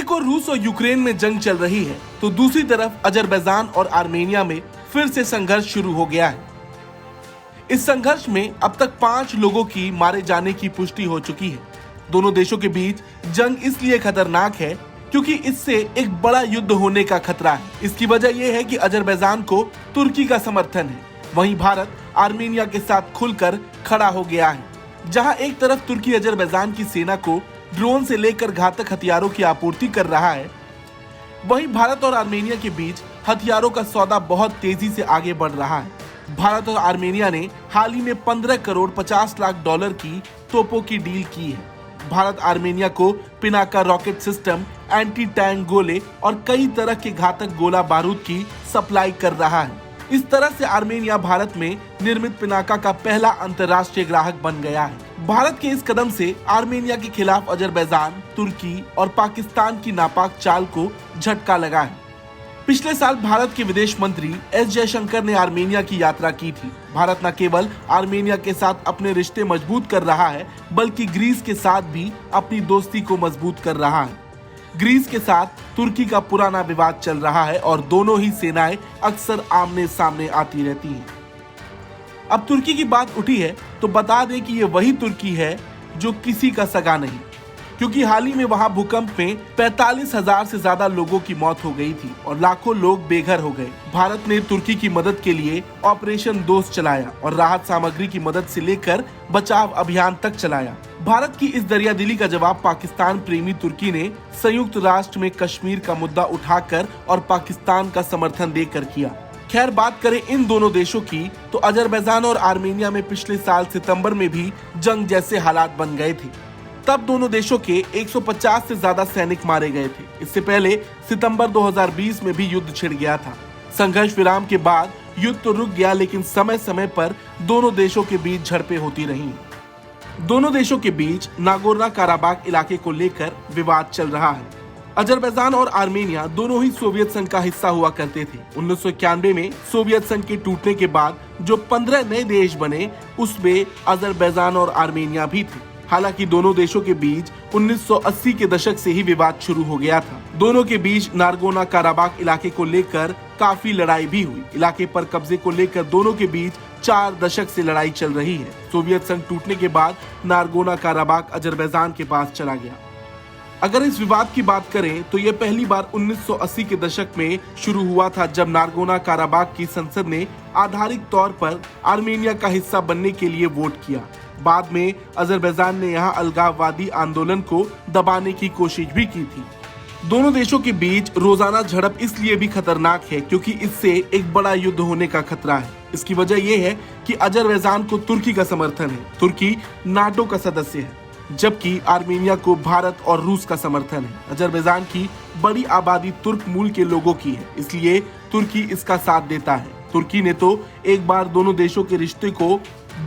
एक और रूस और यूक्रेन में जंग चल रही है तो दूसरी तरफ अजरबैजान और आर्मेनिया में फिर से संघर्ष शुरू हो गया है। इस संघर्ष में अब तक 5 लोगों की मारे जाने की पुष्टि हो चुकी है। दोनों देशों के बीच जंग इसलिए खतरनाक है क्योंकि इससे एक बड़ा युद्ध होने का खतरा है। इसकी वजह यह है कि अजरबैजान को तुर्की का समर्थन है, वहीं भारत आर्मेनिया के साथ खुलकर खड़ा हो गया है। जहां एक तरफ तुर्की अजरबैजान की सेना को ड्रोन से लेकर घातक हथियारों की आपूर्ति कर रहा है, वहीं भारत और आर्मेनिया के बीच हथियारों का सौदा बहुत तेजी से आगे बढ़ रहा है। भारत और आर्मेनिया ने हाल ही में 15 करोड़ 50 लाख डॉलर की तोपों की डील की है। भारत आर्मेनिया को Pinaka rocket system, anti tank गोले और कई तरह के घातक गोला बारूद की सप्लाई कर रहा है। इस तरह से आर्मेनिया भारत में निर्मित पिनाका का पहला अंतर्राष्ट्रीय ग्राहक बन गया है। भारत के इस कदम से आर्मेनिया के खिलाफ अजरबैजान, तुर्की और पाकिस्तान की नापाक चाल को झटका लगा है। पिछले साल भारत के विदेश मंत्री एस जयशंकर ने आर्मेनिया की यात्रा की थी। भारत न केवल आर्मेनिया के साथ अपने रिश्ते मजबूत कर रहा है, बल्कि ग्रीस के साथ भी अपनी दोस्ती को मजबूत कर रहा है। ग्रीस के साथ तुर्की का पुराना विवाद चल रहा है और दोनों ही सेनाएं अक्सर आमने सामने आती रहती हैं। अब तुर्की की बात उठी है तो बता दें कि ये वही तुर्की है जो किसी का सगा नहीं, क्योंकि हाल ही में वहां भूकंप में 45,000 से ज्यादा लोगों की मौत हो गई थी और लाखों लोग बेघर हो गए। भारत ने तुर्की की मदद के लिए ऑपरेशन दोस्त चलाया और राहत सामग्री की मदद से लेकर बचाव अभियान तक चलाया। भारत की इस दरियादिली का जवाब पाकिस्तान प्रेमी तुर्की ने संयुक्त राष्ट्र में कश्मीर का मुद्दा उठाकर और पाकिस्तान का समर्थन देकर किया। खैर, बात करें इन दोनों देशों की तो अजरबैजान और आर्मेनिया में पिछले साल सितंबर में भी जंग जैसे हालात बन गए थे। तब दोनों देशों के 150 से ज्यादा सैनिक मारे गए थे। इससे पहले सितंबर 2020 में भी युद्ध छिड़ गया था। संघर्ष विराम के बाद युद्ध तो रुक गया, लेकिन समय समय पर दोनों देशों के बीच झड़पें होती रहीं। दोनों देशों के बीच नागोर्नो काराबाख इलाके को लेकर विवाद चल रहा है। अजरबैजान और आर्मेनिया दोनों ही सोवियत संघ का हिस्सा हुआ करते थे। 1991 में सोवियत संघ के टूटने के बाद जो 15 नए देश बने, उसमें अजरबैजान और आर्मेनिया भी थे। हालांकि दोनों देशों के बीच 1980 के दशक से ही विवाद शुरू हो गया था। दोनों के बीच नागोर्नो काराबाख इलाके को लेकर काफी लड़ाई भी हुई। इलाके पर कब्जे को लेकर दोनों के बीच 4 दशक से लड़ाई चल रही है। सोवियत संघ टूटने के बाद नागोर्नो काराबाख अजरबैजान के पास चला गया। अगर इस विवाद की बात करें तो यह पहली बार 1980 के दशक में शुरू हुआ था, जब नागोर्नो काराबाख की संसद ने आधारिक तौर पर आर्मेनिया का हिस्सा बनने के लिए वोट किया। बाद में अजरबैजान ने यहां अलगाववादी आंदोलन को दबाने की कोशिश भी की थी। दोनों देशों के बीच रोजाना झड़प इसलिए भी खतरनाक है क्योंकि इससे एक बड़ा युद्ध होने का खतरा है। इसकी वजह यह है कि अजरबैजान को तुर्की का समर्थन है। तुर्की नाटो का सदस्य है, जबकि आर्मेनिया को भारत और रूस का समर्थन है। अजरबैजान की बड़ी आबादी तुर्क मूल के लोगों की है, इसलिए तुर्की इसका साथ देता है। तुर्की ने तो एक बार दोनों देशों के रिश्ते को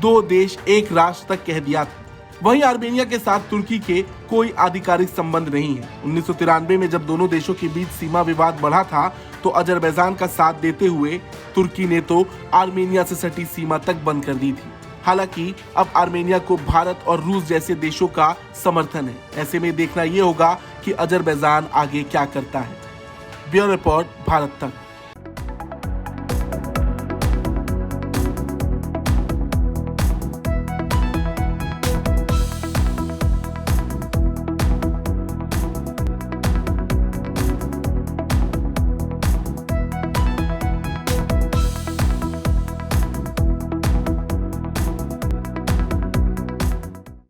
2 देश एक राष्ट्र तक कह दिया था। वहीं आर्मेनिया के साथ तुर्की के कोई आधिकारिक संबंध नहीं है। 1993 में जब दोनों देशों के बीच सीमा विवाद बढ़ा था तो अजरबैजान का साथ देते हुए तुर्की ने तो आर्मेनिया से सटी सीमा तक बंद कर दी थी। हालांकि अब आर्मेनिया को भारत और रूस जैसे देशों का समर्थन है। ऐसे में देखना ये होगा कि अजरबैजान आगे क्या करता है। ब्यूरो रिपोर्ट, भारत तक।